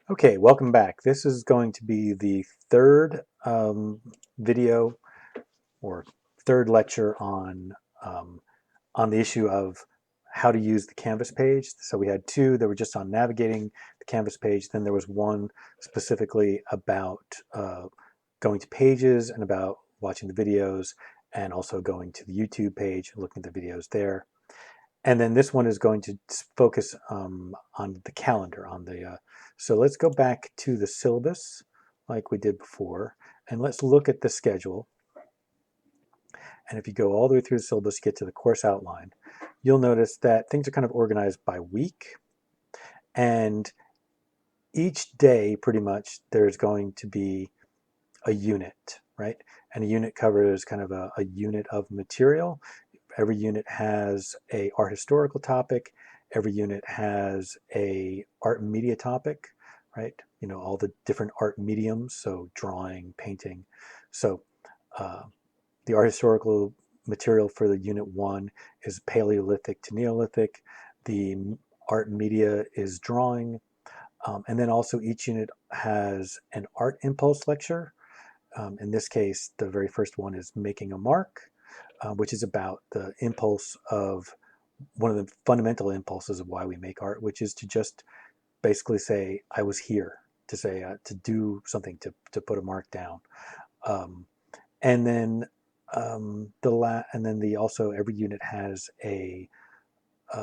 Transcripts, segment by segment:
Okay, welcome back. This is going to be the third video or third lecture um, on the issue of how to use the Canvas page. So we had two that were just on navigating the Canvas page. Then there was one specifically about going to pages and about watching the videos, and also going to the YouTube page, looking at the videos there. And then this one is going to focus on the calendar, so let's go back to the syllabus like we did before, and let's look at the schedule. And if you go all the way through the syllabus, get to the course outline, you'll notice that things are kind of organized by week. And each day, pretty much, there's going to be a unit, right? And a unit covers kind of a unit of material. Every unit has a art historical topic. Every unit has a art and media topic, right? You know, all the different art mediums, so drawing, painting. So uh, the art historical material for the unit one is Paleolithic to Neolithic. The art and media is drawing. And then also each unit has an art impulse lecture. In this case, the very first one is Making a Mark, which is about the impulse of one of the fundamental impulses of why we make art, which is to just basically say, I was here, to say, to do something, to put a mark down. Um, and then also every unit has a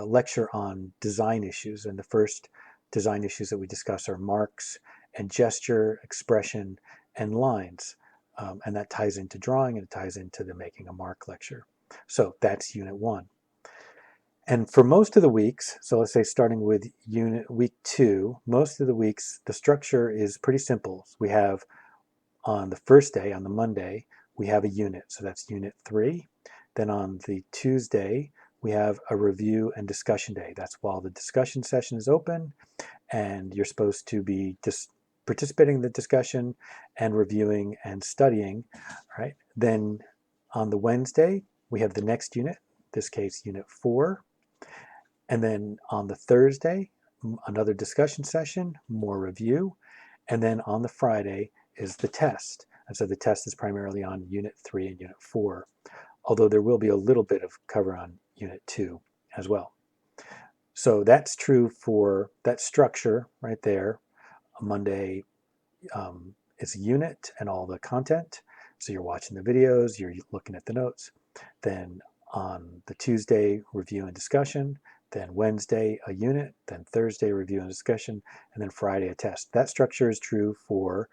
lecture on design issues. And the first design issues that we discuss are marks and gesture, expression, and lines. And that ties into drawing, and it ties into the Making a Mark lecture. So that's unit one. And for most of the weeks, so let's say starting with week two, most of the weeks, the structure is pretty simple. We have on the first day, on the Monday, we have a unit. So that's unit three. Then on the Tuesday, we have a review and discussion day. That's while the discussion session is open, and you're supposed to be participating in the discussion and reviewing and studying, right? Then on the Wednesday, we have the next unit, in this case, unit four. And then on the Thursday, another discussion session, more review. And then on the Friday is the test. And so the test is primarily on unit three and unit four, although there will be a little bit of cover on unit two as well. So that's true for that structure right there. Monday is a unit and all the content. So you're watching the videos, you're looking at the notes. Then on the Tuesday, review and discussion. Then Wednesday, a unit. Then Thursday, review and discussion. And then Friday, a test. That structure is true for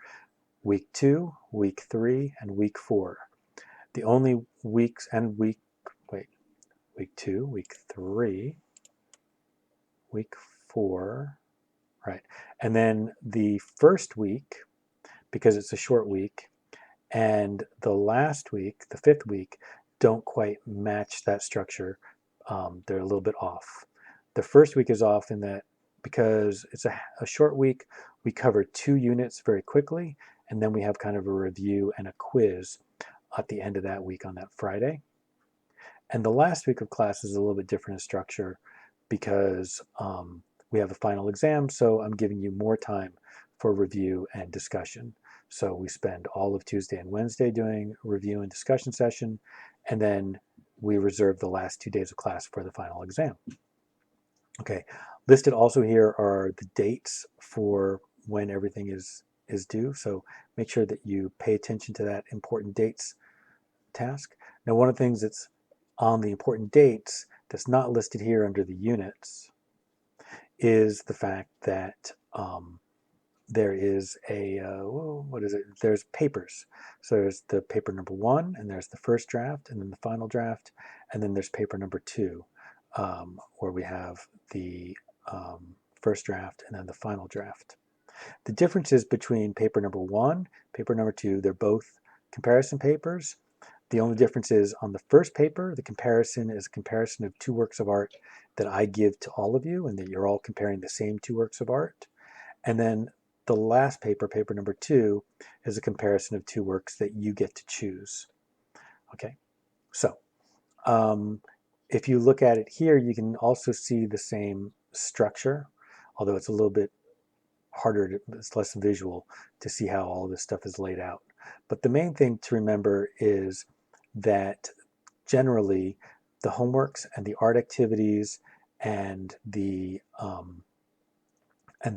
week two, week three, and week four. The only weeks and week two, week three, week four, right? And then the first week, because it's a short week, and the last week, the fifth week, don't quite match that structure. They're a little bit off. The first week is off in that because it's a short week, we cover two units very quickly, and then we have kind of a review and a quiz at the end of that week on that Friday. And the last week of class is a little bit different in structure because we have a final exam, so I'm giving you more time for review and discussion. So we spend all of Tuesday and Wednesday doing review and discussion session, and then we reserve the last 2 days of class for the final exam. Okay, listed also here are the dates for when everything is due, so make sure that you pay attention to that important dates task. Now, one of the things that's on the important dates that's not listed here under the units is the fact that there is there's papers. So there's the paper number one, and there's the first draft, and then the final draft, and then there's paper number two, where we have the first draft and then the final draft. The differences between paper number one, paper number two, they're both comparison papers. The only difference is on the first paper, the comparison is a comparison of two works of art that I give to all of you, and that you're all comparing the same two works of art. And then the last paper, paper number two, is a comparison of two works that you get to choose. Okay, so if you look at it here, you can also see the same structure, although it's a little bit it's less visual to see how all this stuff is laid out. But the main thing to remember is that generally the homeworks and the art activities and the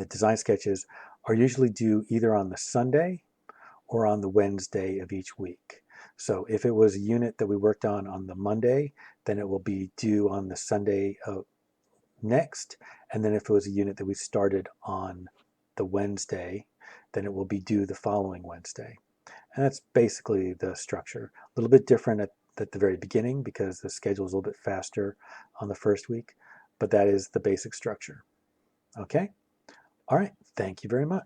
design sketches are usually due either on the Sunday or on the Wednesday of each week. So if it was a unit that we worked on the Monday, then it will be due on the Sunday of next. And then if it was a unit that we started on the Wednesday, then it will be due the following Wednesday. And that's basically the structure. A little bit different at the very beginning because the schedule is a little bit faster on the first week, but that is the basic structure. Okay? All right. Thank you very much.